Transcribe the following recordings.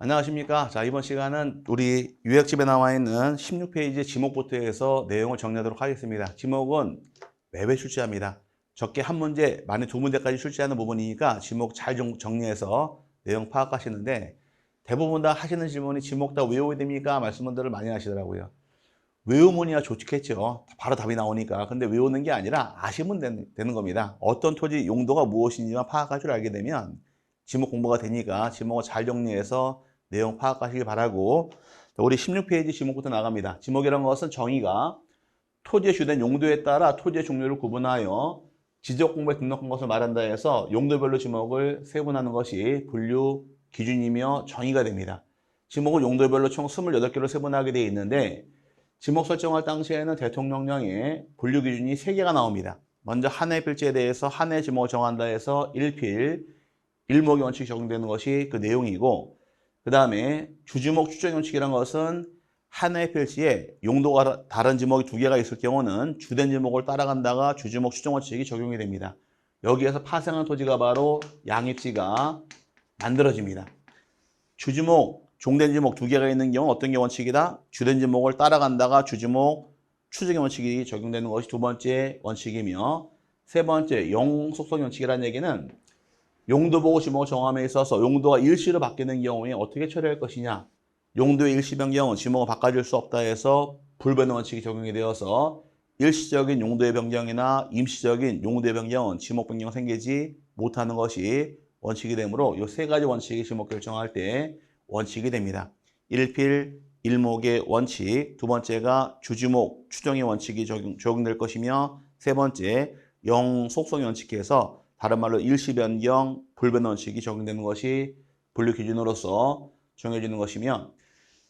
안녕하십니까. 자, 이번 시간은 우리 요약집에 나와 있는 16페이지 지목부터 해서 내용을 정리하도록 하겠습니다. 지목은 매회 출제합니다. 적게 한 문제, 많이 두 문제까지 출제하는 부분이니까 지목 잘 정리해서 내용 파악하시는데, 대부분 다 하시는 질문이 지목 다 외워야 됩니까? 말씀들을 많이 하시더라고요. 외우면이야 좋겠죠. 바로 답이 나오니까. 근데 외우는 게 아니라 아시면 되는 겁니다. 어떤 토지 용도가 무엇인지만 파악할 줄 알게 되면 지목 공부가 되니까 지목을 잘 정리해서 내용 파악하시길 바라고, 우리 16페이지 지목부터 나갑니다. 지목이라는 것은 정의가 토지의 주된 용도에 따라 토지의 종류를 구분하여 지적 공부에 등록한 것을 말한다 해서 용도별로 지목을 세분하는 것이 분류 기준이며 정의가 됩니다. 지목은 용도별로 총 28개로 세분하게 되어 있는데, 지목 설정할 당시에는 대통령령에 분류 기준이 3개가 나옵니다. 먼저 한 해 필지에 대해서 한 해 지목을 정한다 해서 1필, 1목의 원칙이 적용되는 것이 그 내용이고, 그 다음에 주지목 추정 원칙이라는 것은 한 해 필지에 용도가 다른 지목이 2개가 있을 경우는 주된 지목을 따라간다가 주지목 추정 원칙이 적용이 됩니다. 여기에서 파생한 토지가 바로 양입지가 만들어집니다. 주지목, 종된 지목 2개가 있는 경우는 어떤 게 원칙이다? 주된 지목을 따라간다가 주지목 추정의 원칙이 적용되는 것이 두 번째 원칙이며, 세 번째 영속성 원칙이라는 얘기는 용도 보고 지목을 정함에 있어서 용도가 일시로 바뀌는 경우에 어떻게 처리할 것이냐. 용도의 일시 변경은 지목을 바꿔줄 수 없다 해서 불변의 원칙이 적용이 되어서 일시적인 용도의 변경이나 임시적인 용도의 변경은 지목 변경 생기지 못하는 것이 원칙이 되므로 이 3가지 원칙이 지목 결정할 때 원칙이 됩니다. 1필 1목의 원칙, 두 번째가 주지목 추정의 원칙이 적용될 것이며, 세 번째 영속성의 원칙에서 다른 말로 일시 변경, 불변 원칙이 적용되는 것이 분류 기준으로서 정해지는 것이며,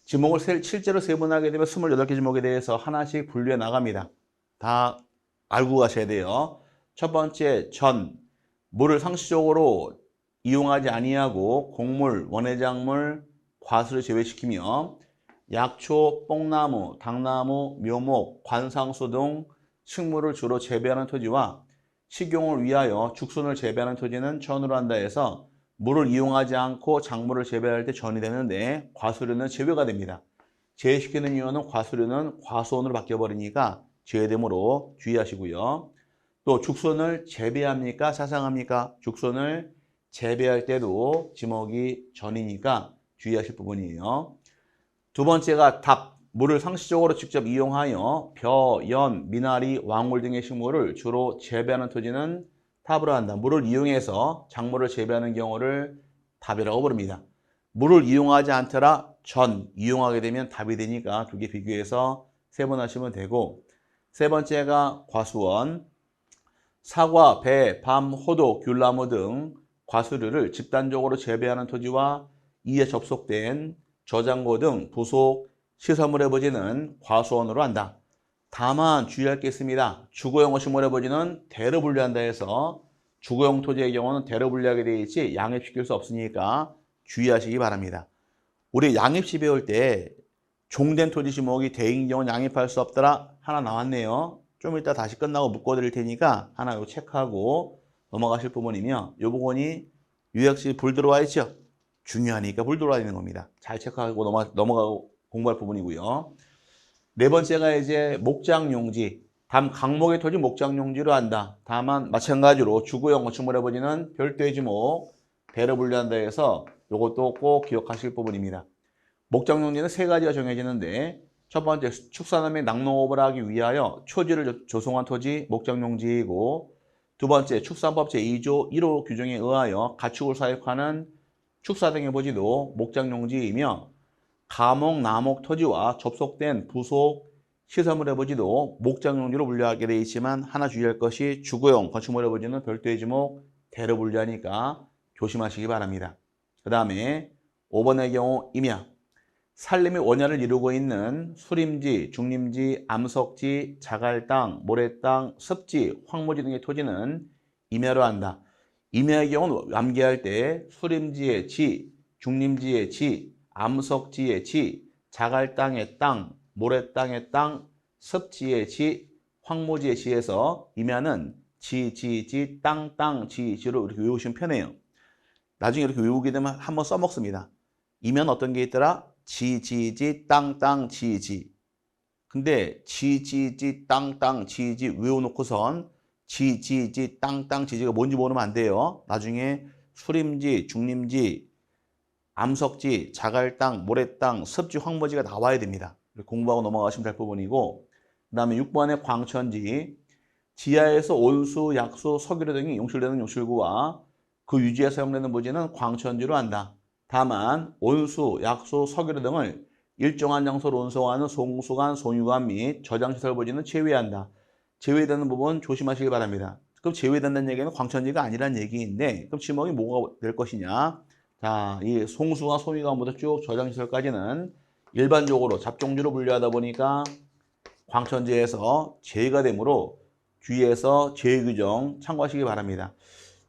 지목을 실제로 세분하게 되면 28개 지목에 대해서 하나씩 분류해 나갑니다. 다 알고 가셔야 돼요. 첫 번째, 물을 상시적으로 이용하지 아니하고 곡물, 원해작물, 과수를 제외시키며 약초, 뽕나무, 당나무, 묘목, 관상수 등 식물을 주로 재배하는 토지와 식용을 위하여 죽순을 재배하는 토지는 전으로 한다 해서 물을 이용하지 않고 작물을 재배할 때 전이 되는데, 과수류는 제외가 됩니다. 제외시키는 이유는 과수류는 과수원으로 바뀌어버리니까 제외되므로 주의하시고요. 또 죽순을 재배합니까? 사상합니까? 죽순을 재배할 때도 지목이 전이니까 주의하실 부분이에요. 두 번째가 물을 상시적으로 직접 이용하여 벼, 연, 미나리, 왕울 등의 식물을 주로 재배하는 토지는 탑으로 한다. 물을 이용해서 작물을 재배하는 경우를 답이라고 부릅니다. 물을 이용하지 않더라 이용하게 되면 답이 되니까 2개 비교해서 세분하시면 되고, 세 번째가 과수원, 사과, 배, 밤, 호도, 귤나무 등 과수류를 집단적으로 재배하는 토지와 이에 접속된 저장고 등 부속 시설물의 부지는 과수원으로 한다. 다만 주의할 게 있습니다. 주거용 시설물의 부지는 대로 분류한다 해서 주거용 토지의 경우는 대로 분류하게 되어 있지 양입시킬 수 없으니까 주의하시기 바랍니다. 우리 양입시 배울 때 종된 토지 지목이 대인 경우는 양입할 수 없더라 하나 나왔네요. 좀 이따 다시 끝나고 묶어드릴 테니까 하나 요 체크하고 넘어가실 부분이며, 이 부분이 요약시 불 들어와 있죠? 중요하니까 불 들어와 있는 겁니다. 잘 체크하고 넘어가고 공부할 부분이고요. 네 번째가 이제 목장용지, 각목의 토지 목장용지로 한다. 다만 마찬가지로 주거용 건축물의 부지는 별도의 지목, 대로 분류한다 해서 이것도 꼭 기억하실 부분입니다. 목장용지는 3가지가 정해지는데, 첫 번째 축산업 및 낙농업을 하기 위하여 초지를 조성한 토지 목장용지이고, 두 번째 축산법 제2조 1호 규정에 의하여 가축을 사육하는 축사 등의 부지도 목장용지이며, 가목, 나목 토지와 접속된 부속 시설물의 부지도 목장용지로 분류하게 되어 있지만, 하나 주의할 것이 주거용 건축물의 부지는 별도의 지목, 대로 분류하니까 조심하시기 바랍니다. 그 다음에 5번의 경우 임야, 산림의 원야를 이루고 있는 수림지, 중림지, 암석지, 자갈땅, 모래땅, 습지, 황무지 등의 토지는 임야로 한다. 임야의 경우는 암기할 때 수림지의 지, 중림지의 지, 암석지의 지, 자갈땅의 땅, 모래땅의 땅, 습지의 지, 황무지의 지에서 임야는 지, 땅, 지로 이렇게 외우시면 편해요. 나중에 이렇게 외우게 되면 한번 써먹습니다. 이면 어떤 게 있더라? 지지지 땅땅 지지. 근데 지지지 땅땅 지지 외워놓고선 지지지 땅땅 지지가 뭔지 모르면 안 돼요. 나중에 수림지, 중림지, 암석지, 자갈땅, 모래땅, 습지, 황무지가 나와야 됩니다. 공부하고 넘어가시면 될 부분이고, 그 다음에 6번에 광천지, 지하에서 온수, 약수, 석유류 등이 용출되는 용출구와 그 유지에 사용되는 부지는 광천지로 한다. 다만 온수, 약수, 석유류 등을 일정한 장소로 운송하는 송수관, 송유관 및 저장시설 부지는 제외한다. 제외되는 부분 조심하시기 바랍니다. 그럼 제외된다는 얘기는 광천지가 아니란 얘기인데 그럼 지목이 뭐가 될 것이냐? 자, 이 송수와 송유관부터 쭉 저장시설까지는 일반적으로 잡종지로 분류하다 보니까 광천지에서 제외가 되므로 주의해서 제외 규정 참고하시기 바랍니다.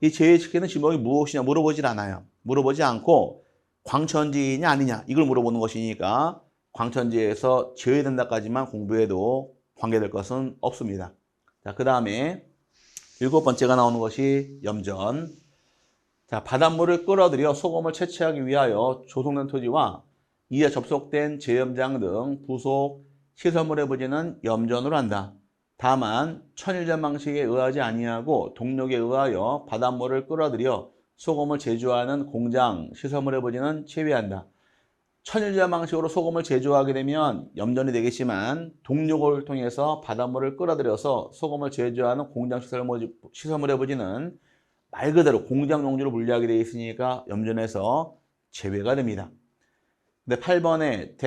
이 제외시키는 지목이 무엇이냐 물어보질 않아요. 물어보지 않고 광천지냐 아니냐 이걸 물어보는 것이니까 광천지에서 제외된다까지만 공부해도 관계될 것은 없습니다. 자, 그 다음에 7번째가 나오는 것이 염전. 자, 바닷물을 끌어들여 소금을 채취하기 위하여 조성된 토지와 이에 접속된 제염장 등 부속 시설물의 부지는 염전으로 한다. 다만 천일전 방식에 의하지 아니하고 동력에 의하여 바닷물을 끌어들여 소금을 제조하는 공장 시설물의 부지는 제외한다. 천일전 방식으로 소금을 제조하게 되면 염전이 되겠지만 동력을 통해서 바닷물을 끌어들여서 소금을 제조하는 공장 시설물의 부지는 말 그대로 공장 용지로 분류하게 되어 있으니까 염전에서 제외가 됩니다. 근데 8번에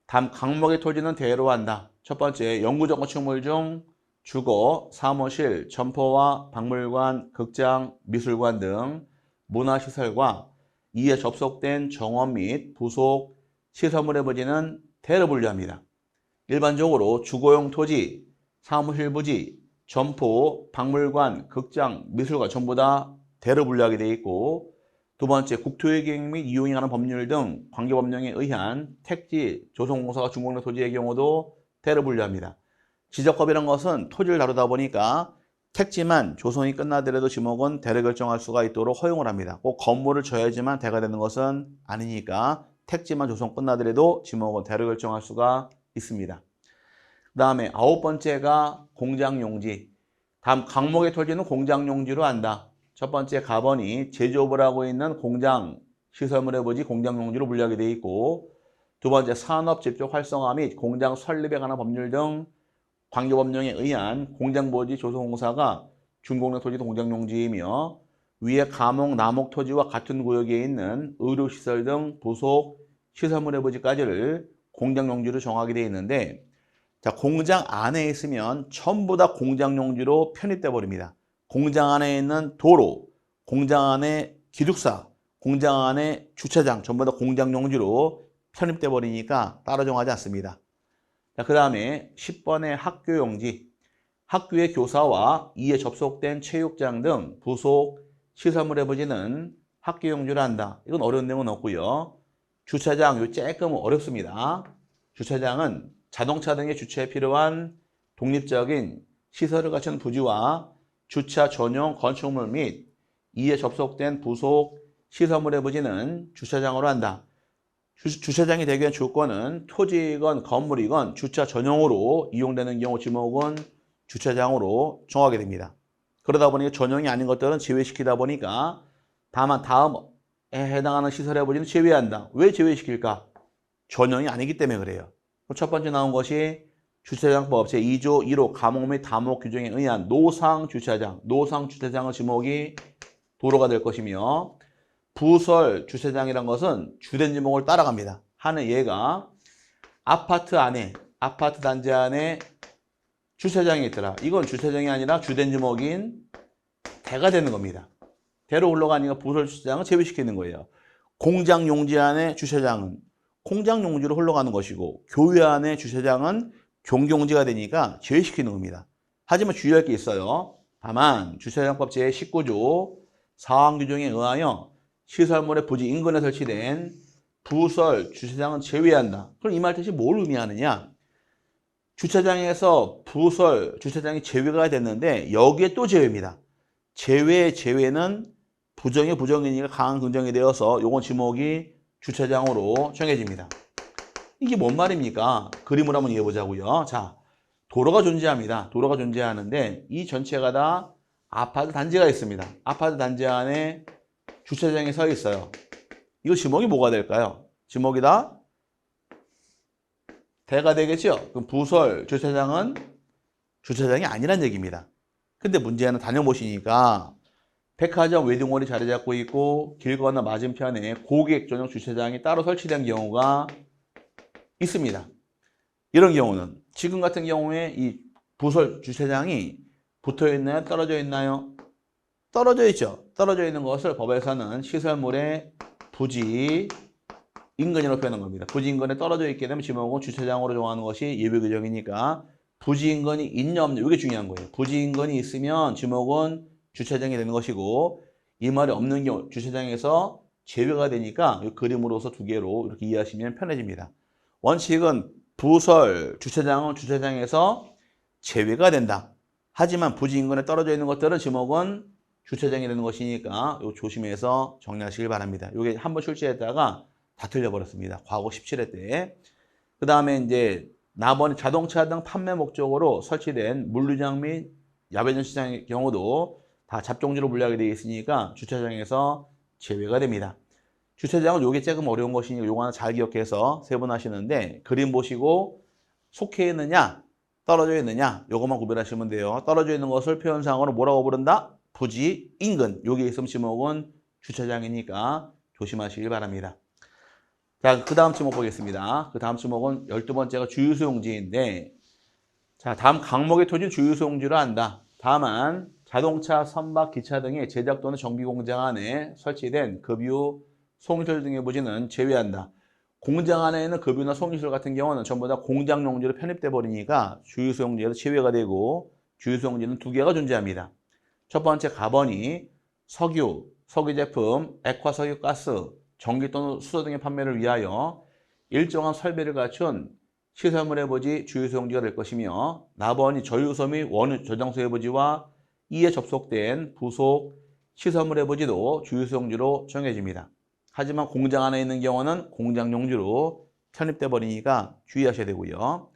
강목의 토지는 대로 한다. 첫 번째, 영구적 건축물 중 주거, 사무실, 점포와 박물관, 극장, 미술관 등 문화시설과 이에 접속된 정원 및 부속 시설물의 부지는 대로 분류합니다. 일반적으로 주거용 토지, 사무실 부지, 점포, 박물관, 극장, 미술관 전부 다 대로 분류하게 되어 있고 두 번째, 국토의 계획 및 이용에 관한 법률 등 관계법령에 의한 택지, 조성공사가 준공된 토지의 경우도 대로 분류합니다. 지적법이라는 것은 토지를 다루다 보니까 택지만 조성이 끝나더라도 지목은 대로 결정할 수가 있도록 허용을 합니다. 꼭 건물을 져야지만 대가 되는 것은 아니니까 택지만 조성 끝나더라도 지목은 대로 결정할 수가 있습니다. 그 다음에 9번째가 공장용지. 다음 강목의 토지는 공장용지로 한다. 첫 번째 가번이 제조업을 하고 있는 공장 시설물의 부지 공장용지로 분류하게 되어 있고 두 번째 산업 집중 활성화 및 공장 설립에 관한 법률 등 관계법령에 의한 공장부지 조성공사가 준공된 토지도 공장용지이며 위에 가목, 남목 토지와 같은 구역에 있는 의료시설 등 부속 시설물의 부지까지를 공장용지로 정하게 되어 있는데 자, 공장 안에 있으면 전부 다 공장용지로 편입돼 버립니다. 공장 안에 있는 도로, 공장 안에 기숙사, 공장 안에 주차장 전부 다 공장용지로 편입돼 버리니까 따로 정하지 않습니다. 자, 그 다음에 10번의 학교용지. 학교의 교사와 이에 접속된 체육장 등 부속 시설물의 부지는 학교용지로 한다. 이건 어려운 내용은 없고요. 주차장, 요 조금 어렵습니다. 주차장은 자동차 등의 주차에 필요한 독립적인 시설을 갖춘 부지와 주차 전용 건축물 및 이에 접속된 부속 시설물의 부지는 주차장으로 한다. 주차장이 되기 위한 조건은 토지이건 건물이건 주차 전용으로 이용되는 경우 지목은 주차장으로 정하게 됩니다. 그러다 보니까 전용이 아닌 것들은 제외시키다 보니까 다만 다음에 해당하는 시설의 부지는 제외한다. 왜 제외시킬까? 전용이 아니기 때문에 그래요. 첫 번째 나온 것이 주차장법 제2조 1호 가목 및 다목 규정에 의한 노상 주차장의 지목이 도로가 될 것이며 부설 주차장이란 것은 주된 지목을 따라갑니다. 하는 얘가 아파트 단지 안에 주차장이 있더라. 이건 주차장이 아니라 주된 지목인 대가 되는 겁니다. 대로 흘러가니까 부설 주차장을 제외시키는 거예요. 공장 용지 안에 주차장은 공장 용지로 흘러가는 것이고 교회 안에 주차장은 경용지가 되니까 제외시키는 겁니다. 하지만 주의할 게 있어요. 다만 주차장법 제19조 사항 규정에 의하여 시설물의 부지 인근에 설치된 부설 주차장은 제외한다. 그럼 이 말 뜻이 뭘 의미하느냐? 주차장에서 부설 주차장이 제외가 됐는데 여기에 또 제외입니다. 제외는 부정이니까 강한 긍정이 되어서 요건 지목이 주차장으로 정해집니다. 이게 뭔 말입니까? 그림을 한번 이해해보자고요. 자, 도로가 존재합니다. 도로가 존재하는데 이 전체가 다 아파트 단지가 있습니다. 아파트 단지 안에 주차장이 서 있어요. 이거 지목이 뭐가 될까요? 지목이 다 대가 되겠죠? 그럼 부설 주차장은 주차장이 아니란 얘기입니다. 근데 문제는 다녀보시니까 백화점 웨딩홀이 자리 잡고 있고 길 건너 맞은편에 고객 전용 주차장이 따로 설치된 경우가 있습니다. 이런 경우는 지금 같은 경우에 이 부설 주차장이 붙어 있나요? 떨어져 있나요? 떨어져 있죠. 떨어져 있는 것을 법에서는 시설물의 부지 인근이라고 표현한 겁니다. 부지 인근에 떨어져 있게 되면 지목은 주차장으로 정하는 것이 예외 규정이니까 부지 인근이 있냐 없냐 이게 중요한 거예요. 부지 인근이 있으면 지목은 주차장이 되는 것이고 이 말이 없는 경우 주차장에서 제외가 되니까 이 그림으로서 두 개로 이렇게 이해하시면 편해집니다. 원칙은 부설 주차장은 주차장에서 제외가 된다. 하지만 부지 인근에 떨어져 있는 것들은 지목은 주차장이 되는 것이니까 요 조심해서 정리하시길 바랍니다. 이게 한번 출제했다가 다 틀려버렸습니다. 과거 17회 때. 그 다음에 이제 나머지 자동차 등 판매 목적으로 설치된 물류장 및 야외전 시장의 경우도 다 잡종지로 분류하게 되어 있으니까 주차장에서 제외가 됩니다. 주차장은 요게 조금 어려운 것이니까 요거 하나 잘 기억해서 세분하시는데 그림 보시고 속해 있느냐 떨어져 있느냐 요것만 구별하시면 돼요. 떨어져 있는 것을 표현상으로 뭐라고 부른다? 부지 인근. 여기 있으면 지목은 주차장이니까 조심하시길 바랍니다. 자, 그 다음 지목 보겠습니다. 그 다음 지목은 12번째가 주유소용지인데 자, 다음 강목의 토지는 주유소용지로 한다. 다만 자동차, 선박, 기차 등의 제작 또는 정비 공장 안에 설치된 급유, 송유설 등의 부지는 제외한다. 공장 안에 있는 급유나 송유설 같은 경우는 전부 다 공장 용지로 편입돼 버리니까 주유소용지에서 제외가 되고 주유소용지는 두 개가 존재합니다. 첫 번째 가번이 석유, 석유 제품, 액화 석유 가스, 전기 또는 수소 등의 판매를 위하여 일정한 설비를 갖춘 시설물의 부지 주유소용지가 될 것이며 나번이 저유소 및 원유 저장소의 부지와 이에 접속된 부속 시설물의 부지도 주유소용지로 정해집니다. 하지만 공장 안에 있는 경우는 공장 용지로 편입돼 버리니까 주의하셔야 되고요.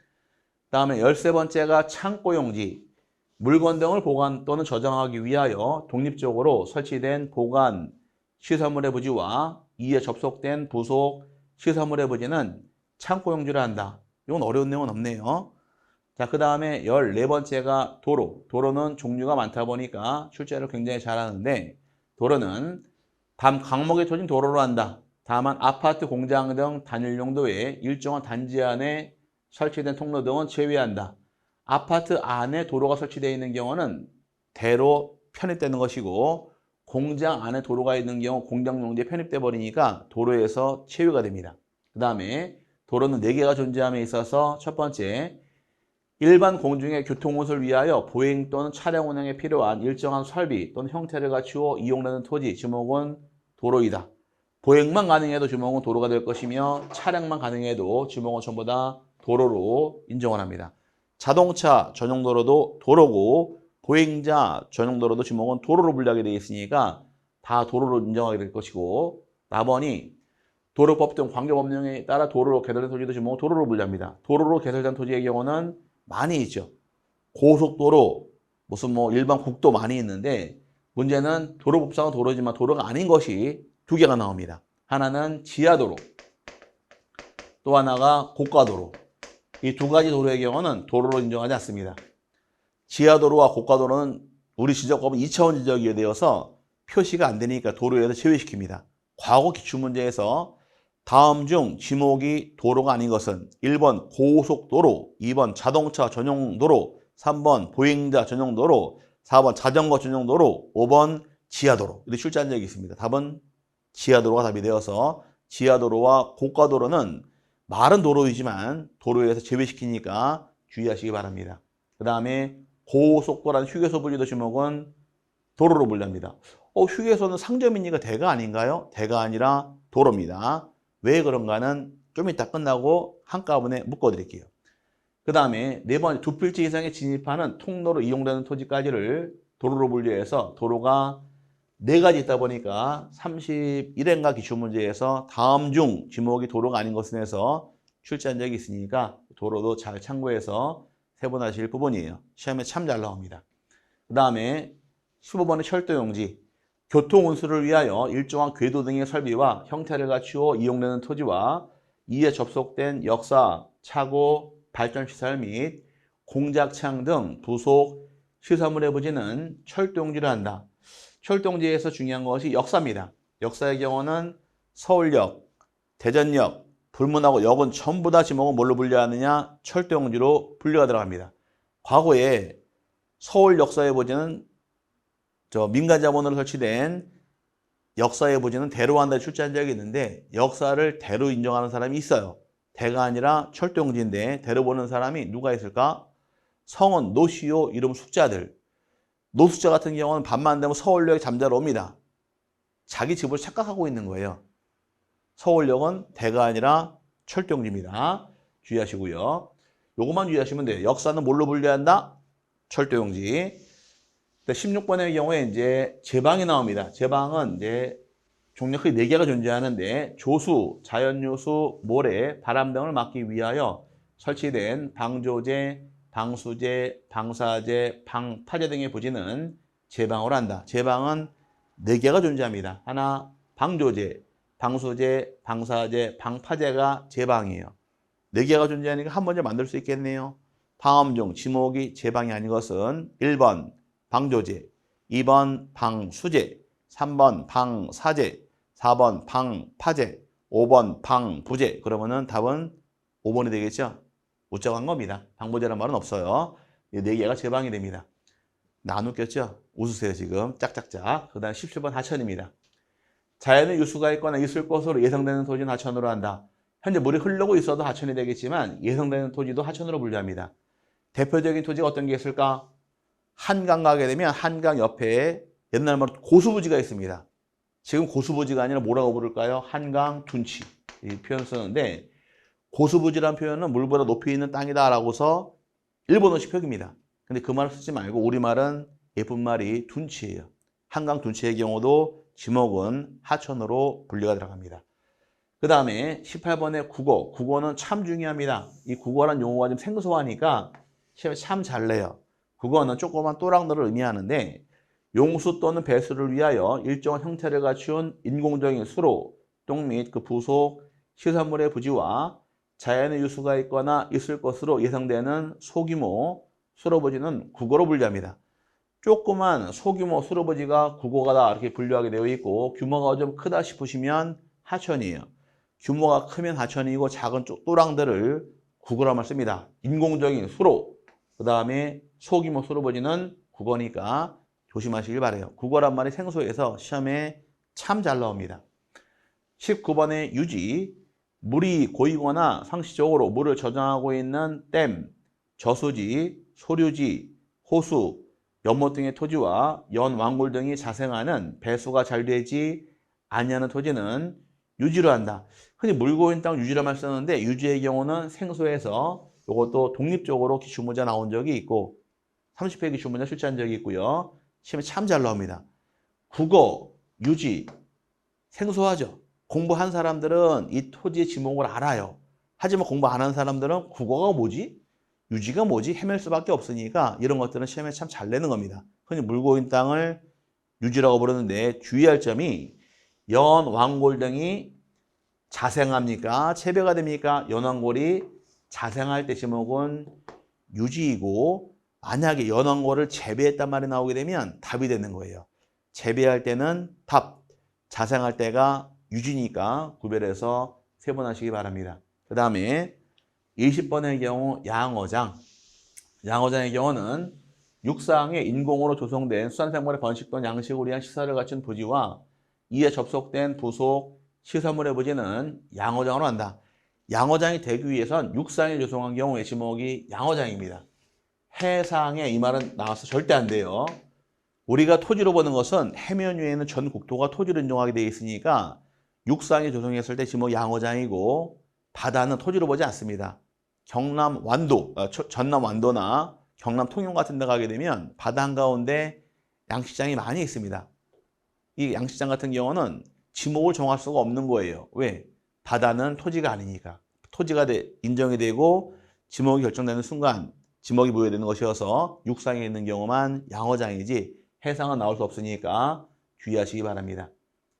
다음에 13번째가 창고용지. 물건 등을 보관 또는 저장하기 위하여 독립적으로 설치된 보관 시설물의 부지와 이에 접속된 부속 시설물의 부지는 창고용지를 한다. 이건 어려운 내용은 없네요. 자, 그 다음에 14번째가 도로. 도로는 종류가 많다 보니까 출제를 굉장히 잘하는데 도로는 다음 강목의 토지는 도로로 한다. 다만 아파트, 공장 등 단일 용도의 일정한 단지 안에 설치된 통로 등은 제외한다. 아파트 안에 도로가 설치되어 있는 경우는 대로 편입되는 것이고 공장 안에 도로가 있는 경우 공장 용지에 편입돼 버리니까 도로에서 제외가 됩니다. 그 다음에 도로는 4개가 존재함에 있어서 첫 번째, 일반 공중의 교통운수를 위하여 보행 또는 차량 운행에 필요한 일정한 설비 또는 형태를 갖추어 이용되는 토지, 지목은 도로이다. 보행만 가능해도 지목은 도로가 될 것이며 차량만 가능해도 지목은 전부 다 도로로 인정을 합니다. 자동차 전용도로도 도로고 보행자 전용도로도 지목은 도로로 분류하게 되어 있으니까 다 도로로 인정하게 될 것이고 나번이 도로법 등 관계법령에 따라 도로로 개설된 토지도 지목은 도로로 분류합니다. 도로로 개설된 토지의 경우는 많이 있죠. 고속도로, 무슨 일반 국도 많이 있는데 문제는 도로법상은 도로지만 도로가 아닌 것이 두 개가 나옵니다. 하나는 지하도로, 또 하나가 고가도로. 이 두 가지 도로의 경우는 도로로 인정하지 않습니다. 지하도로와 고가도로는 우리 지적법은 2차원 지적이 되어서 표시가 안 되니까 도로에서 제외시킵니다. 과거 기출문제에서 다음 중 지목이 도로가 아닌 것은 1번 고속도로, 2번 자동차 전용도로, 3번 보행자 전용도로, 4번 자전거 전용도로, 5번 지하도로. 이렇게 출제한 적이 있습니다. 답은 지하도로가 답이 되어서 지하도로와 고가도로는 말은 도로이지만 도로에서 제외시키니까 주의하시기 바랍니다. 그 다음에 고속도로라는 휴게소 분류도 지목은 도로로 분류합니다. 휴게소는 상점이니까 대가 아닌가요? 대가 아니라 도로입니다. 왜 그런가는 좀 이따 끝나고 한꺼번에 묶어드릴게요. 그 다음에 네 번째, 두 필지 이상에 진입하는 통로로 이용되는 토지까지를 도로로 분류해서 도로가 네 가지 있다 보니까 31회인가 기출문제에서 다음 중 지목이 도로가 아닌 것은 해서 출제한 적이 있으니까 도로도 잘 참고해서 세분하실 부분이에요. 시험에 참 잘 나옵니다. 그 다음에 15번의 철도용지. 교통운수를 위하여 일정한 궤도 등의 설비와 형태를 갖추어 이용되는 토지와 이에 접속된 역사, 차고, 발전시설 및 공작창 등 부속 시설물의 부지는 철도용지를 한다. 철도용지에서 중요한 것이 역사입니다. 역사의 경우는 서울역, 대전역, 불문하고 역은 전부 다 지목은 뭘로 분류하느냐? 철도용지로 분류가 들어갑니다. 과거에 서울 역사의 부지는 민간 자본으로 설치된 역사의 부지는 대로 한다 출제한 적이 있는데 역사를 대로 인정하는 사람이 있어요. 대가 아니라 철도용지인데 대로 보는 사람이 누가 있을까? 성은 노시오 이름 숙자들. 노숙자 같은 경우는 밤만 되면 서울역에 잠자러 옵니다. 자기 집을 착각하고 있는 거예요. 서울역은 대가 아니라 철도용지입니다. 주의하시고요. 요것만 주의하시면 돼요. 역사는 뭘로 분류한다? 철도용지. 16번의 경우에 이제 제방이 나옵니다. 제방은 이제 종류 크게 4개가 존재하는데 조수, 자연요수, 모래, 바람 등을 막기 위하여 설치된 방조제, 방수제, 방사제, 방파제 등의 부지는 제방으로 한다. 제방은 4개가 존재합니다. 하나, 방조제, 방수제, 방사제, 방파제가 제방이에요. 4개가 존재하니까 한 번에 만들 수 있겠네요. 다음 중 지목이 제방이 아닌 것은 1번 방조제, 2번 방수제, 3번 방사제, 4번 방파제, 5번 방부제. 그러면은 답은 5번이 되겠죠? 웃자고 한 겁니다. 방부제란 말은 없어요. 이 4개가 제방이 됩니다. 안 웃겼죠? 웃으세요 지금. 짝짝짝. 그 다음 17번 하천입니다. 자연의 유수가 있거나 있을 것으로 예상되는 토지는 하천으로 한다. 현재 물이 흐르고 있어도 하천이 되겠지만 예상되는 토지도 하천으로 분류합니다. 대표적인 토지가 어떤 게 있을까? 한강 가게 되면 한강 옆에 옛날 말로 고수부지가 있습니다. 지금 고수부지가 아니라 뭐라고 부를까요? 한강 둔치 이 표현 쓰는데 고수부지라는 표현은 물보다 높이 있는 땅이다라고서 일본어식 표기입니다. 근데 그 말을 쓰지 말고 우리말은 예쁜 말이 둔치예요. 한강 둔치의 경우도 지목은 하천으로 분류가 들어갑니다. 그 다음에 18번의 국어. 국어는 참 중요합니다. 이 국어란 용어가 좀 생소하니까 시험에 참 잘 내요. 국어는 조그만 또랑들을 의미하는데 용수 또는 배수를 위하여 일정한 형태를 갖춘 인공적인 수로, 똥 및 그 부속, 시설물의 부지와 자연의 유수가 있거나 있을 것으로 예상되는 소규모 수로부지는 국어로 분류합니다. 조그만 소규모 수로부지가 국어가다 이렇게 분류하게 되어 있고 규모가 좀 크다 싶으시면 하천이에요. 규모가 크면 하천이고 작은 또랑들을 국어로 씁니다. 인공적인 수로, 그 다음에 소규모 수로부지는 국어니까 조심하시길 바래요. 국어란 말이 생소해서 시험에 참 잘 나옵니다. 19번의 유지. 물이 고이거나 상시적으로 물을 저장하고 있는 댐, 저수지, 소류지, 호수, 연못 등의 토지와 연왕골 등이 자생하는 배수가 잘 되지 아니하는 토지는 유지로 한다. 흔히 물 고인 땅 유지란 말 쓰는데 유지의 경우는 생소해서 이것도 독립적으로 기출문제 나온 적이 있고 30회 기출문제 출제한 적이 있고요. 시험에 참 잘 나옵니다. 국어, 유지, 생소하죠. 공부한 사람들은 이 토지의 지목을 알아요. 하지만 공부 안 한 사람들은 국어가 뭐지? 유지가 뭐지? 헤맬 수밖에 없으니까 이런 것들은 시험에 참 잘 내는 겁니다. 흔히 물 고인 땅을 유지라고 부르는데 주의할 점이 연왕골 등이 자생합니까? 재배가 됩니까? 연왕골이 자생할 때 지목은 유지이고 만약에 연왕골을 재배했단 말이 나오게 되면 답이 되는 거예요. 재배할 때는 답, 자생할 때가 유지니까 구별해서 세분하시기 바랍니다. 그 다음에 20번의 경우 양어장. 양어장의 경우는 육상에 인공으로 조성된 수산생물의 번식 또는 양식을 위한 시설을 갖춘 부지와 이에 접속된 부속 시설물의 부지는 양어장으로 한다. 양어장이 되기 위해선 육상에 조성한 경우에 지목이 양어장입니다. 해상에 이 말은 나와서 절대 안 돼요. 우리가 토지로 보는 것은 해면 위에 있는 전 국토가 토지로 인정하게 되어 있으니까 육상에 조성했을 때 지목이 양어장이고 바다는 토지로 보지 않습니다. 경남 완도, 전남 완도나 경남 통영 같은 데 가게 되면 바다 한가운데 양식장이 많이 있습니다. 이 양식장 같은 경우는 지목을 정할 수가 없는 거예요. 왜? 바다는 토지가 아니니까. 토지가 인정이 되고 지목이 결정되는 순간 지목이 부여되는 것이어서 육상에 있는 경우만 양어장이지 해상은 나올 수 없으니까 주의하시기 바랍니다.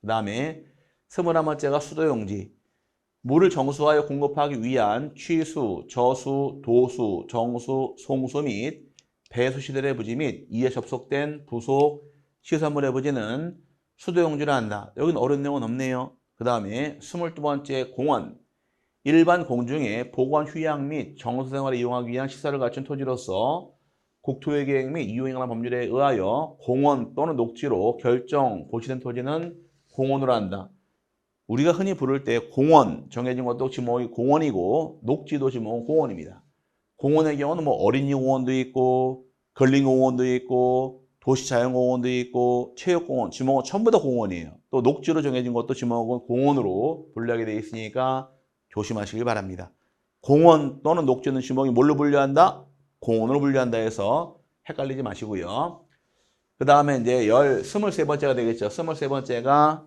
그 다음에 21번째가 수도용지. 물을 정수하여 공급하기 위한 취수, 저수, 도수, 정수, 송수 및 배수 시설의 부지 및 이에 접속된 부속 시설물의 부지는 수도용지를 한다. 여기는 어려운 내용은 없네요. 그 다음에 22번째 공원. 일반 공중에 보건 휴양 및 정수생활을 이용하기 위한 시설을 갖춘 토지로서 국토의 계획 및 이용에 관한 법률에 의하여 공원 또는 녹지로 결정, 고시된 토지는 공원으로 한다. 우리가 흔히 부를 때 공원 정해진 것도 지목이 공원이고 녹지도 지목은 공원입니다. 공원의 경우는 뭐 어린이공원도 있고 근린공원도 있고 도시자연공원도 있고 체육공원, 지목은 전부 다 공원이에요. 또 녹지로 정해진 것도 지목은 공원으로 분류하게 되어 있으니까 조심하시길 바랍니다. 공원 또는 녹지는 지목이 뭘로 분류한다? 공원으로 분류한다 해서 헷갈리지 마시고요. 그 다음에 이제 23번째가 되겠죠. 23번째가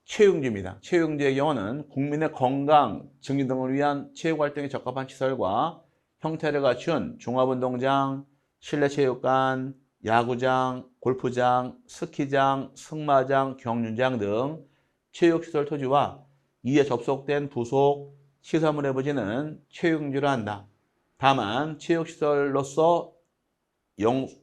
체육용지입니다. 체육용지의 경우는 국민의 건강 증진 등을 위한 체육활동에 적합한 시설과 형태를 갖춘 종합운동장, 실내체육관, 야구장, 골프장, 스키장, 승마장, 경륜장 등 체육시설 토지와 이에 접속된 부속 시설물의 부지는 체육용지로 한다. 다만 체육시설로서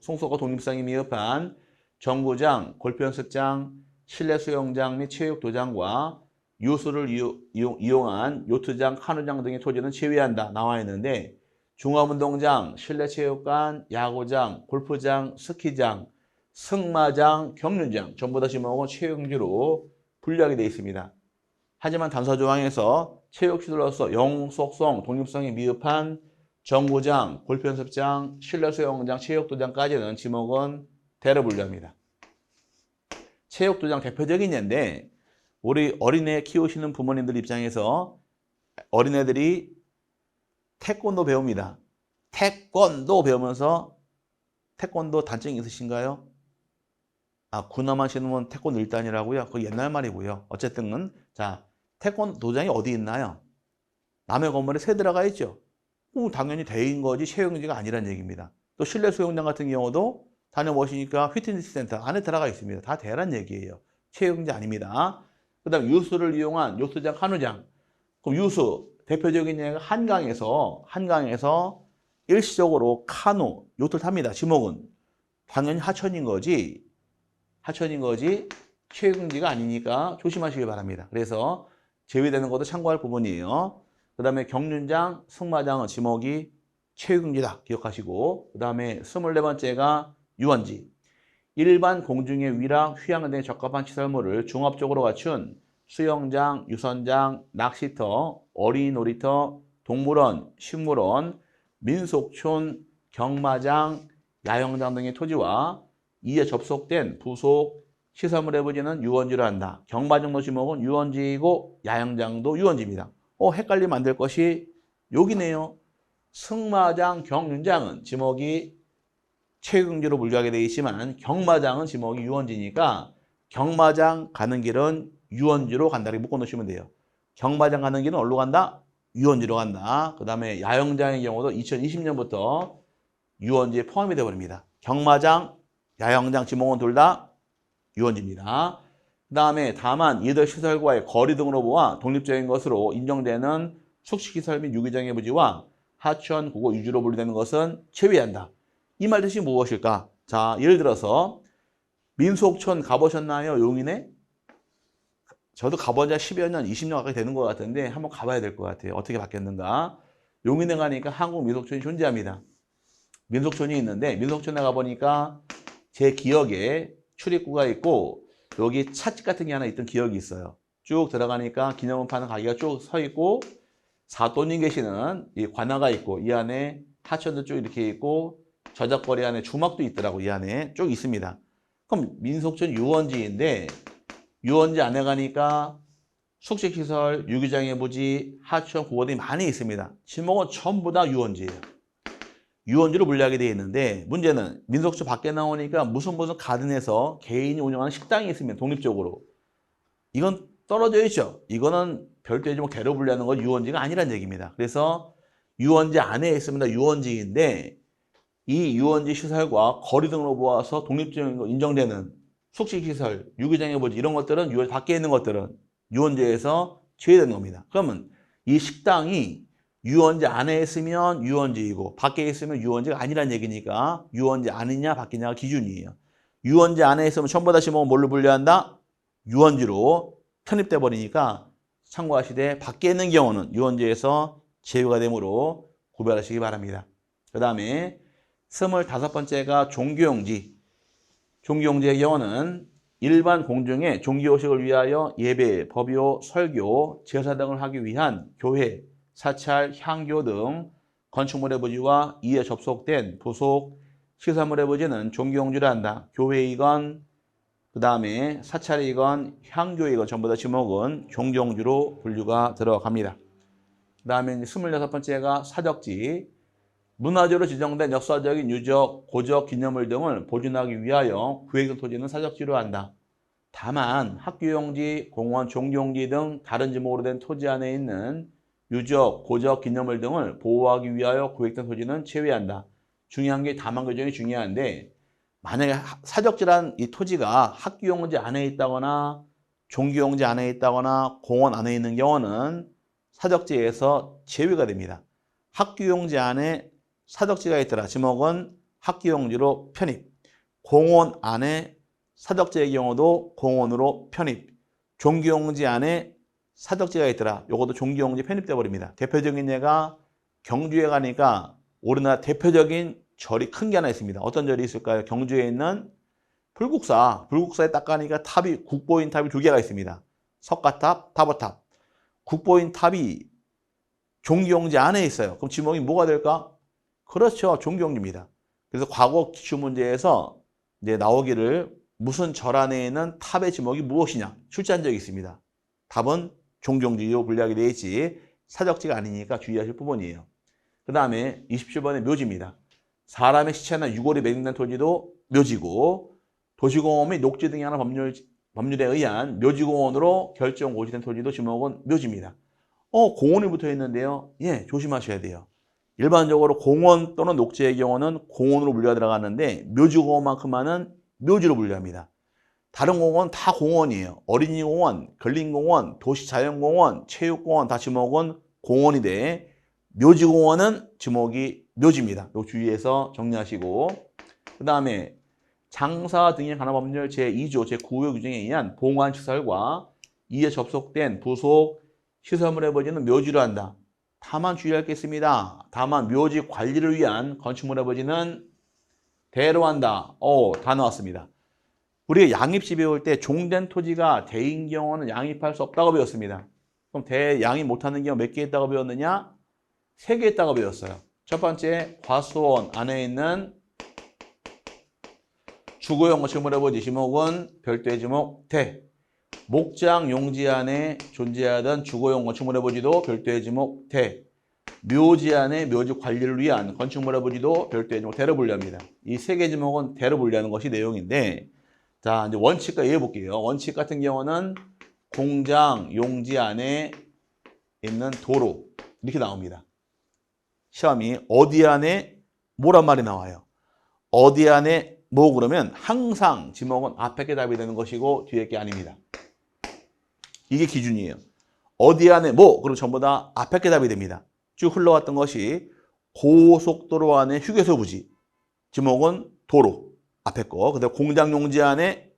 송수가 독립성이 미흡한 정구장, 골프연습장, 실내 수영장 및 체육도장과 유수를 이용한 요트장, 카누장 등의 토지는 제외한다. 나와 있는데 종합운동장, 실내체육관, 야구장, 골프장, 스키장, 승마장, 경륜장 전부 다 지목은 체육용지로 분류하게 되어 있습니다. 하지만 단서조항에서 체육시설로서 영속성, 독립성이 미흡한 정구장, 골프연습장, 실내 수영장, 체육도장까지는 지목은 대로 분류합니다. 체육도장 대표적인 예인데 우리 어린애 키우시는 부모님들 입장에서 어린애들이 태권도 배웁니다. 태권도 배우면서 태권도 단증이 있으신가요? 군함하시는 분 태권도 1단이라고요? 그거 옛날 말이고요. 어쨌든 자 태권도 도장이 어디 있나요? 남의 건물에 새 들어가 있죠. 당연히 대인 거지 체육용지가 아니란 얘기입니다. 또 실내 수영장 같은 경우도 다녀보시니까 피트니스 센터 안에 들어가 있습니다. 다 대란 얘기예요. 체육용지 아닙니다. 그 다음 유수를 이용한 요트장, 카누장. 그럼 유수 대표적인 예가 한강에서 일시적으로 카누, 요트를 탑니다. 지목은 당연히 하천인 거지 체육용지가 아니니까 조심하시길 바랍니다. 그래서 제외되는 것도 참고할 부분이에요. 그 다음에 경륜장, 승마장은 지목이 체육용지다 기억하시고, 그 다음에 24번째가 유원지. 일반 공중의 위락, 휴양 등에 적합한 시설물을 종합적으로 갖춘 수영장, 유선장, 낚시터, 어린이 놀이터, 동물원, 식물원, 민속촌, 경마장, 야영장 등의 토지와 이에 접속된 부속 시설물의 부지는 유원지로 한다. 경마장도 지목은 유원지이고 야영장도 유원지입니다. 헷갈리면 안 될 것이 여기네요. 승마장, 경륜장은 지목이 체육용지로 분류하게 되어 있지만 경마장은 지목이 유원지니까 경마장 가는 길은 유원지로 간다. 이렇게 묶어놓으시면 돼요. 경마장 가는 길은 어디로 간다? 유원지로 간다. 그 다음에 야영장의 경우도 2020년부터 유원지에 포함이 되어버립니다. 경마장, 야영장 지목은 둘 다 유원지입니다. 그 다음에 다만 이들 시설과의 거리 등으로 보아 독립적인 것으로 인정되는 숙식시설 및 유기장의 부지와 하천, 국어, 유지로 분류되는 것은 제외한다. 이 말 뜻이 무엇일까? 자, 예를 들어서 민속촌 가보셨나요? 용인에? 저도 가본 지 10여 년, 20년 가까이 되는 것 같은데 한번 가봐야 될 것 같아요. 어떻게 바뀌었는가? 용인에 가니까 한국 민속촌이 존재합니다. 민속촌이 있는데 민속촌에 가보니까 제 기억에 출입구가 있고 여기 찻집 같은 게 하나 있던 기억이 있어요. 쭉 들어가니까 기념품 파는 가게가 쭉 서 있고 사또님 계시는 이 관아가 있고 이 안에 하천도 쭉 이렇게 있고 저작거리 안에 주막도 있더라고. 이 안에 쭉 있습니다. 그럼 민속촌 유원지인데 유원지 안에 가니까 숙식시설, 유기장의 부지, 하천, 국어 등이 많이 있습니다. 지목은 전부 다 유원지예요. 유원지로 분류하게 되어 있는데 문제는 민속촌 밖에 나오니까 무슨 가든에서 개인이 운영하는 식당이 있으면 독립적으로 이건 떨어져 있죠. 이거는 별도의 뭐 개로 분류하는 건 유원지가 아니란 얘기입니다. 그래서 유원지 안에 있습니다. 유원지인데 이 유원지 시설과 거리 등으로 보아서 독립적으로 인정되는 숙식시설, 유기장애 보지 이런 것들은 유원지 밖에 있는 것들은 유원지에서 제외되는 겁니다. 그러면 이 식당이 유원지 안에 있으면 유원지이고 밖에 있으면 유원지가 아니란 얘기니까 유원지 안이냐 밖이냐가 기준이에요. 유원지 안에 있으면 전부 다시 뭐 뭘로 분류한다? 유원지로 편입돼 버리니까 참고하시되 밖에 있는 경우는 유원지에서 제외가 되므로 구별하시기 바랍니다. 그 다음에 25번째가 종교용지. 종교용지의 경우는 일반 공중에 종교의식을 위하여 예배, 법요, 설교, 제사 등을 하기 위한 교회, 사찰, 향교 등 건축물의 부지와 이에 접속된 부속 시설물의 부지는 종교용지를 한다. 교회이건 그 다음에 사찰이건 향교이건 전부 다 지목은 종교용지로 분류가 들어갑니다. 그 다음에 26번째가 사적지. 문화재로 지정된 역사적인 유적, 고적, 기념물 등을 보존하기 위하여 구획된 토지는 사적지로 한다. 다만 학교용지, 공원, 종교용지 등 다른 지목으로 된 토지 안에 있는 유적, 고적, 기념물 등을 보호하기 위하여 구획된 토지는 제외한다. 중요한 게 다만 규정이 중요한데 만약에 사적지란 이 토지가 학교용지 안에 있다거나 종교용지 안에 있다거나 공원 안에 있는 경우는 사적지에서 제외가 됩니다. 학교용지 안에 사적지가 있더라. 지목은 학교용지로 편입. 공원 안에 사적지의 경우도 공원으로 편입. 종교용지 안에 사적지가 있더라. 요것도 종교용지 편입돼 버립니다. 대표적인 예가 경주에 가니까 우리나라 대표적인 절이 큰 게 하나 있습니다. 어떤 절이 있을까요? 경주에 있는 불국사에 딱 가니까 탑이 국보인 탑이 2개가 있습니다. 석가탑, 타보탑. 국보인 탑이 종교용지 안에 있어요. 그럼 지목이 뭐가 될까? 그렇죠. 종교용지입니다. 그래서 과거 기출문제에서 이제 나오기를 무슨 절 안에 있는 탑의 지목이 무엇이냐 출제한 적이 있습니다. 답은 종교용지로 분류하게 되어 있지 사적지가 아니니까 주의하실 부분이에요. 그 다음에 27번의 묘지입니다. 사람의 시체나 유골이 매립된 토지도 묘지고 도시공원 및 녹지 등에 하나 법률에 의한 묘지공원으로 결정 고지된 토지도 지목은 묘지입니다. 공원이 붙어 있는데요. 예, 조심하셔야 돼요. 일반적으로 공원 또는 녹지의 경우는 공원으로 분류가 들어가는데 묘지공원만큼만은 묘지로 분류합니다. 다른 공원 다 공원이에요. 어린이공원, 근린공원, 도시자연공원, 체육공원 다 지목은 공원이 돼 묘지공원은 지목이 묘지입니다. 요 주의해서 정리하시고 그 다음에 장사 등에 관한 법률 제2조 제9호 규정에 의한 봉안시설과 이에 접속된 부속 시설물의 부지는 묘지로 한다. 다만 주의할 게 있습니다. 다만 묘지 관리를 위한 건축물의 부지는 대로 한다. 다 나왔습니다. 우리가 양입시 배울 때 종된 토지가 대인 경우는 양입할 수 없다고 배웠습니다. 그럼 양입 못하는 경우 몇 개 있다고 배웠느냐? 3개 있다고 배웠어요. 첫 번째, 과수원 안에 있는 주거용 건축물의 부지 지목은 별도의 지목 대. 목장 용지 안에 존재하던 주거용 건축물의 부지도 별도의 지목 대. 묘지 안에 묘지 관리를 위한 건축물의 부지도 별도의 지목 대로 분류합니다. 이 3개 지목은 대로 분류하는 것이 내용인데 자, 이제 원칙과 이해 볼게요. 원칙 같은 경우는 공장 용지 안에 있는 도로 이렇게 나옵니다. 시험이 어디 안에 뭐란 말이 나와요. 어디 안에 뭐 그러면 항상 지목은 앞에 게 답이 되는 것이고 뒤에 게 아닙니다. 이게 기준이에요. 어디 안에 뭐 그럼 전부 다 앞에 게 답이 됩니다. 쭉 흘러왔던 것이 고속도로 안에 휴게소 부지 지목은 도로 앞에 거. 그다음 공장 용지 안에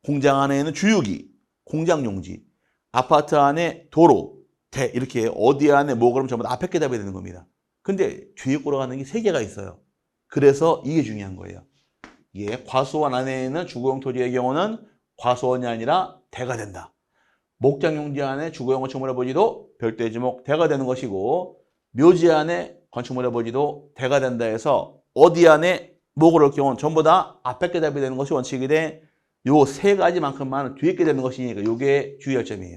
공장 안에 있는 주유기 공장 용지 아파트 안에 도로 대 이렇게 어디 안에 뭐 그러면 전부 다 앞에 게 답이 되는 겁니다. 근데 뒤에 거로 가는 게 3개가 있어요. 그래서 이게 중요한 거예요. 이게 과수원 안에 있는 주거용 토지의 경우는 과수원이 아니라 대가 된다. 목장 용지 안에 주거용 건축물의 부지도 별도의 지목 대가 되는 것이고 묘지 안에 건축물의 부지도 대가 된다 해서 어디 안에 뭐 그럴 경우는 전부 다 앞에 게 답이 되는 것이 원칙이 돼 요 3가지만큼만 뒤에 게 되는 것이니까 요게 주의할 점이에요.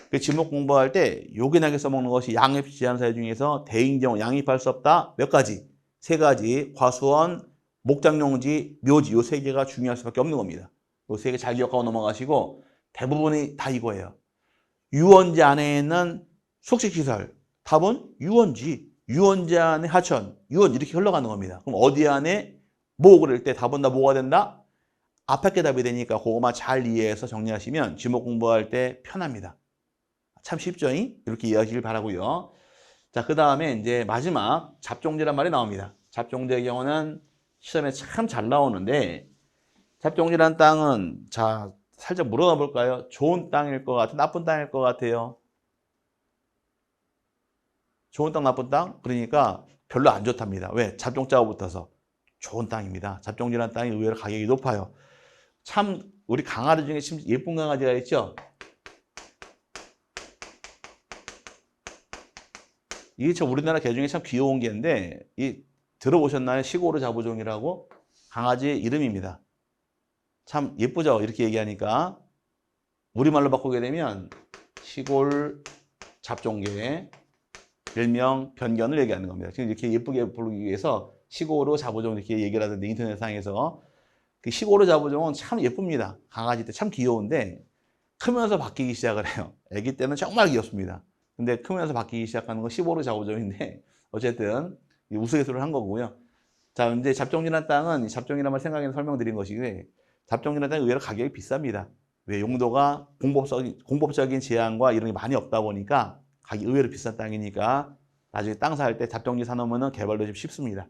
그 지목 공부할 때 요긴하게 써먹는 것이 양입 제한 사유 중에서 대인 경우 양입할 수 없다 몇 가지? 세 가지 과수원, 목장용지, 묘지 요 세 개가 중요할 수밖에 없는 겁니다. 요 세 개 잘 기억하고 넘어가시고 대부분이 다 이거예요. 유원지 안에 있는 숙식시설. 답은 유원지. 유원지 안에 하천, 유원지 이렇게 흘러가는 겁니다. 그럼 어디 안에 뭐 그럴 때 답은 다 뭐가 된다? 앞에 게 답이 되니까 그거만 잘 이해해서 정리하시면 지목 공부할 때 편합니다. 참 쉽죠? 이렇게 이해하시길 바라고요. 자, 그 다음에 이제 마지막 잡종지란 말이 나옵니다. 잡종지의 경우는 시험에 참 잘 나오는데 잡종지란 땅은 자 살짝 물어나 볼까요? 좋은 땅일 것 같아요? 나쁜 땅일 것 같아요? 좋은 땅, 나쁜 땅? 그러니까 별로 안 좋답니다. 왜? 잡종자가 붙어서. 좋은 땅입니다. 잡종지란 땅이 의외로 가격이 높아요. 참 우리 강아지 중에 참 예쁜 강아지가 있죠? 이게 참 우리나라 개 중에 참 귀여운 개인데 들어보셨나요? 시골의 자부종이라고? 강아지 이름입니다. 참 예쁘죠? 이렇게 얘기하니까 우리말로 바꾸게 되면 시골 잡종개 별명 변견을 얘기하는 겁니다. 지금 이렇게 예쁘게 부르기 위해서 시골의 자부종 이렇게 얘기를 하던데 인터넷상에서 그 시골의 자부종은 참 예쁩니다. 강아지 때 참 귀여운데 크면서 바뀌기 시작을 해요. 아기 때는 정말 귀엽습니다. 근데 크면서 바뀌기 시작하는 건 시골의 자부종인데 어쨌든 우스갯소리를 한 거고요. 자, 이제 잡종지란 땅은 잡종이란 말 생각해서 설명드린 것이고요. 잡종지란 땅은 의외로 가격이 비쌉니다. 왜? 용도가 공법적인 제한과 이런 게 많이 없다 보니까 가격이 의외로 비싼 땅이니까 나중에 땅 살 때 잡종지 사놓으면 개발도 좀 쉽습니다.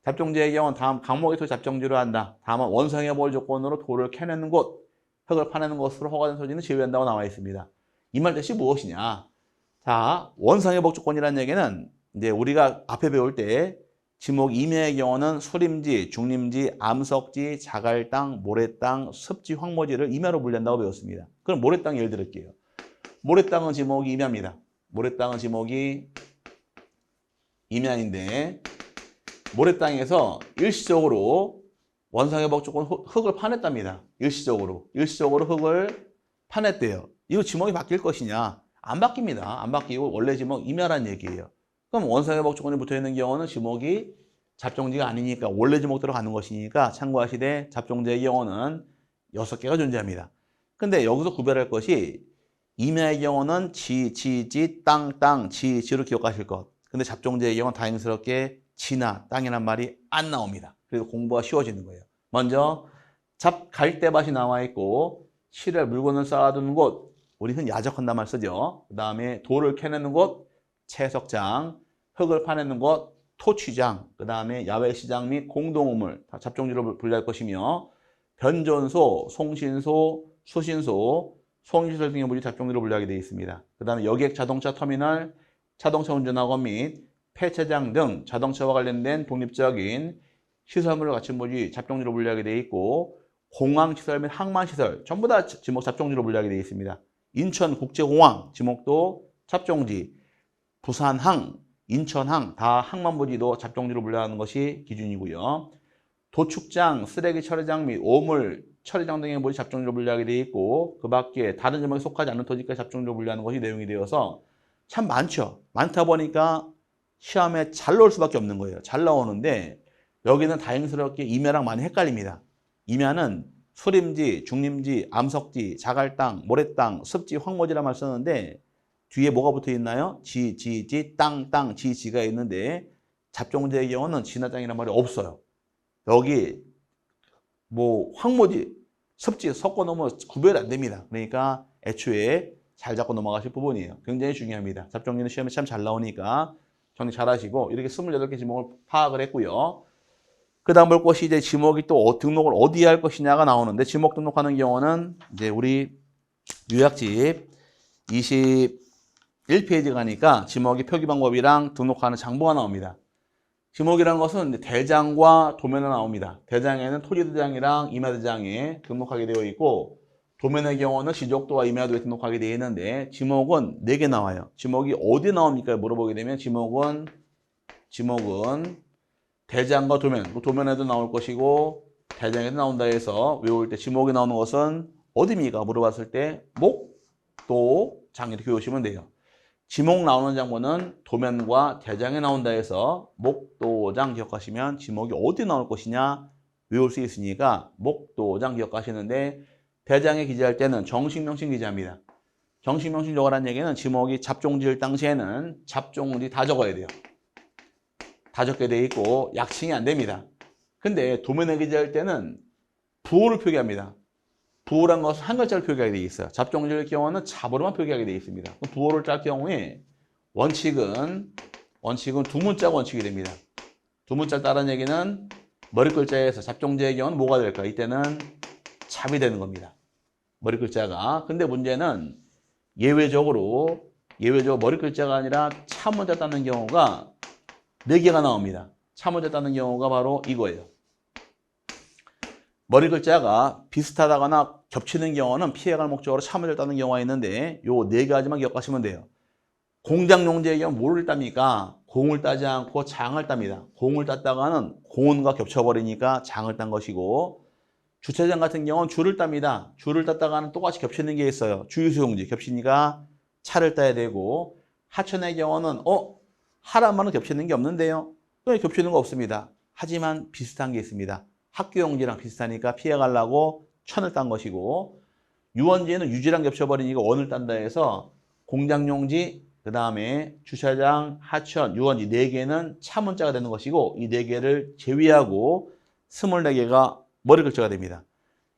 잡종지의 경우는 다음 강목의 토지 잡종지로 한다. 다음은 원성의 볼 조건으로 돌을 캐내는 곳, 흙을 파내는 것으로 허가된 소지는 제외한다고 나와 있습니다. 이 말 뜻이 무엇이냐? 자, 원성의 복 조건이라는 얘기는 이제 우리가 앞에 배울 때 지목 임야의 경우는 수림지, 중림지, 암석지, 자갈땅, 모래땅, 습지, 황모지를 임야로 분류한다고 배웠습니다. 그럼 모래땅 예를 들을게요. 모래땅은 지목이 임야입니다. 모래땅은 지목이 임야인데 모래땅에서 일시적으로 원상회복 조건 흙을 파냈답니다. 일시적으로 흙을 파냈대요. 이거 지목이 바뀔 것이냐? 안 바뀝니다. 안 바뀌고 원래 지목 임야란 얘기예요. 그럼 원상회복 조건이 붙어있는 경우는 지목이 잡종지가 아니니까 원래 지목 들어가는 것이니까 참고하시되 잡종지의 경우는 6개가 존재합니다. 근데 여기서 구별할 것이 임야의 경우는 지, 땅, 지로 기억하실 것. 근데 잡종지의 경우는 다행스럽게 지나 땅이란 말이 안 나옵니다. 그래서 공부가 쉬워지는 거예요. 먼저 갈대밭이 나와 있고 실에 물건을 쌓아두는 곳, 우리 흔히 야적한단 말 쓰죠. 그 다음에 돌을 캐내는 곳, 채석장, 흙을 파내는 곳, 토취장, 그 다음에 야외시장 및 공동우물, 다 잡종지로 분류할 것이며 변전소, 송신소, 수신소, 송시설 등의 물이 잡종지로 분류하게 되어 있습니다. 그 다음에 여객 자동차 터미널, 자동차 운전학원 및 폐차장 등 자동차와 관련된 독립적인 시설물을 갖춘 물이 잡종지로 분류하게 되어 있고 공항시설 및 항만시설 전부 다 지목 잡종지로 분류하게 되어 있습니다. 인천국제공항 지목도 잡종지, 부산항, 인천항 다 항만부지도 잡종지로 분류하는 것이 기준이고요. 도축장, 쓰레기 처리장 및 오물 처리장 등의 물이 잡종지로 분류하게 되어 있고 그 밖에 다른 지목에 속하지 않는 토지까지 잡종지로 분류하는 것이 내용이 되어서 참 많죠. 많다 보니까 시험에 잘 나올 수밖에 없는 거예요. 잘 나오는데 여기는 다행스럽게 임야랑 많이 헷갈립니다. 임야는 수림지, 중림지, 암석지, 자갈땅, 모래땅, 습지, 황모지란 말 쓰는데 뒤에 뭐가 붙어 있나요? 지, 땅, 지가 있는데 잡종지의 경우는 지나 땅이란 말이 없어요. 여기 뭐 황모지, 습지 섞어 놓으면 구별이 안 됩니다. 그러니까 애초에 잘 잡고 넘어가실 부분이에요. 굉장히 중요합니다. 잡종지는 시험에 참 잘 나오니까 정리 잘 하시고 이렇게 28개 지목을 파악을 했고요. 그 다음 볼 것이 이제 지목이 또 등록을 어디에 할 것이냐가 나오는데 지목 등록하는 경우는 이제 우리 요약집 21페이지 가니까 지목의 표기 방법이랑 등록하는 장부가 나옵니다. 지목이라는 것은 대장과 도면에 나옵니다. 대장에는 토지대장이랑 임야대장에 등록하게 되어 있고 도면의 경우는 시족도와 임야도에 등록하게 되어 있는데 지목은 4개 나와요. 지목이 어디에 나옵니까? 물어보게 되면 지목은 대장과 도면, 도면에도 나올 것이고 대장에도 나온다 해서 외울 때 지목이 나오는 것은 어디입니까? 물어봤을 때 목, 도, 장 이렇게 외우시면 돼요. 지목 나오는 장부는 도면과 대장에 나온다 해서 목도장 기억하시면 지목이 어디 나올 것이냐 외울 수 있으니까 목도장 기억하시는데 대장에 기재할 때는 정식명칭 기재합니다. 정식명칭 적어라는 얘기는 지목이 잡종 지을 당시에는 잡종이 다 적어야 돼요. 다 적게 돼 있고 약칭이 안 됩니다. 근데 도면에 기재할 때는 부호를 표기합니다. 부호란 것은 한 글자를 표기하게 되어 있어요. 잡종 지을 경우는 잡으로만 표기하게 되어 있습니다. 부호를 짤 경우에 원칙은 두 문자 원칙이 됩니다. 두 문자 따른 얘기는 머리 글자에서 잡종제의 경우는 뭐가 될까? 이때는 잡이 되는 겁니다. 머리 글자가. 근데 문제는 예외적으로 머리 글자가 아니라 차 문자 따는 경우가 4개가 나옵니다. 차 문자 따는 경우가 바로 이거예요. 머리 글자가 비슷하다거나 겹치는 경우는 피해갈 목적으로 차 문자를 따는 경우가 있는데 요 4가지만 기억하시면 돼요. 공장용제의 경우 뭐를 땁니까? 공을 따지 않고 장을 땁니다. 공을 땄다가는 공원과 겹쳐버리니까 장을 딴 것이고 주차장 같은 경우는 줄을 땁니다. 줄을 땄다가는 똑같이 겹치는 게 있어요. 주유소용지 겹치니까 차를 따야 되고 하천의 경우는 하란만은 겹치는 게 없는데요. 또 겹치는 거 없습니다. 하지만 비슷한 게 있습니다. 학교용지랑 비슷하니까 피해가려고 천을 딴 것이고 유원지에는 유지랑 겹쳐버리니까 원을 딴다 해서 공장용지, 그 다음에 주차장, 하천, 유원지 4개는 차 문자가 되는 것이고 이 4개를 제외하고 24개가 머리 글자가 됩니다.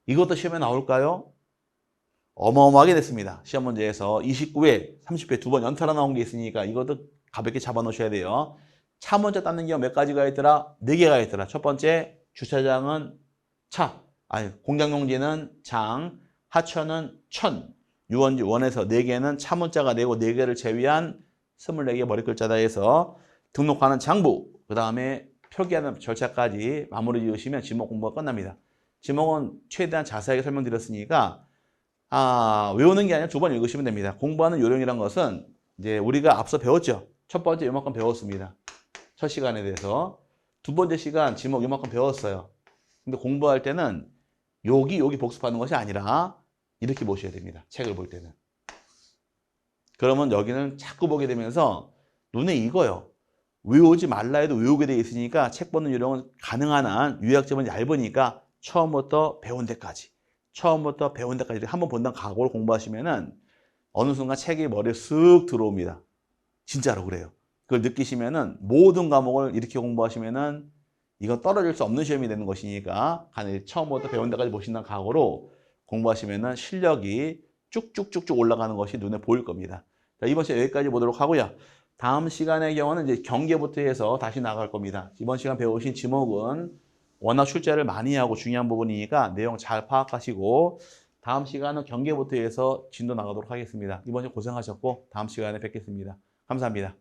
이것도 시험에 나올까요? 어마어마하게 됐습니다. 시험 문제에서 29회, 30회 2번 연달아 나온 게 있으니까 이것도 가볍게 잡아 놓으셔야 돼요. 차 문자 따는 경우 몇 가지가 있더라? 4개가 있더라. 첫 번째, 주차장은 공장용지는 장, 하천은 천, 유원지 원에서 4개는 차 문자가 되고 4개를 제외한 24개 머리 글자다 해서 등록하는 장부, 그 다음에 표기하는 절차까지 마무리 지으시면 지목 공부가 끝납니다. 지목은 최대한 자세하게 설명드렸으니까 외우는 게 아니라 2번 읽으시면 됩니다. 공부하는 요령이란 것은 이제 우리가 앞서 배웠죠. 첫 번째 요만큼 배웠습니다. 첫 시간에 대해서. 2번째 시간 지목 요만큼 배웠어요. 근데 공부할 때는 여기 복습하는 것이 아니라 이렇게 보셔야 됩니다. 책을 볼 때는. 그러면 여기는 자꾸 보게 되면서 눈에 익어요. 외우지 말라 해도 외우게 돼 있으니까 책 보는 요령은 가능한 한 요약점은 얇으니까 처음부터 배운 데까지 한번 본다는 각오를 공부하시면은 어느 순간 책이 머리에 쓱 들어옵니다. 진짜로 그래요. 그걸 느끼시면은 모든 과목을 이렇게 공부하시면은 이건 떨어질 수 없는 시험이 되는 것이니까 처음부터 배운 데까지 보신다는 각오로 공부하시면은 실력이 쭉쭉쭉쭉 올라가는 것이 눈에 보일 겁니다. 자, 이번 시간 여기까지 보도록 하고요. 다음 시간의 경우는 이제 경계부터 해서 다시 나갈 겁니다. 이번 시간 배우신 지목은 워낙 출제를 많이 하고 중요한 부분이니까 내용 잘 파악하시고 다음 시간은 경계부터 해서 진도 나가도록 하겠습니다. 이번 시간 고생하셨고 다음 시간에 뵙겠습니다. 감사합니다.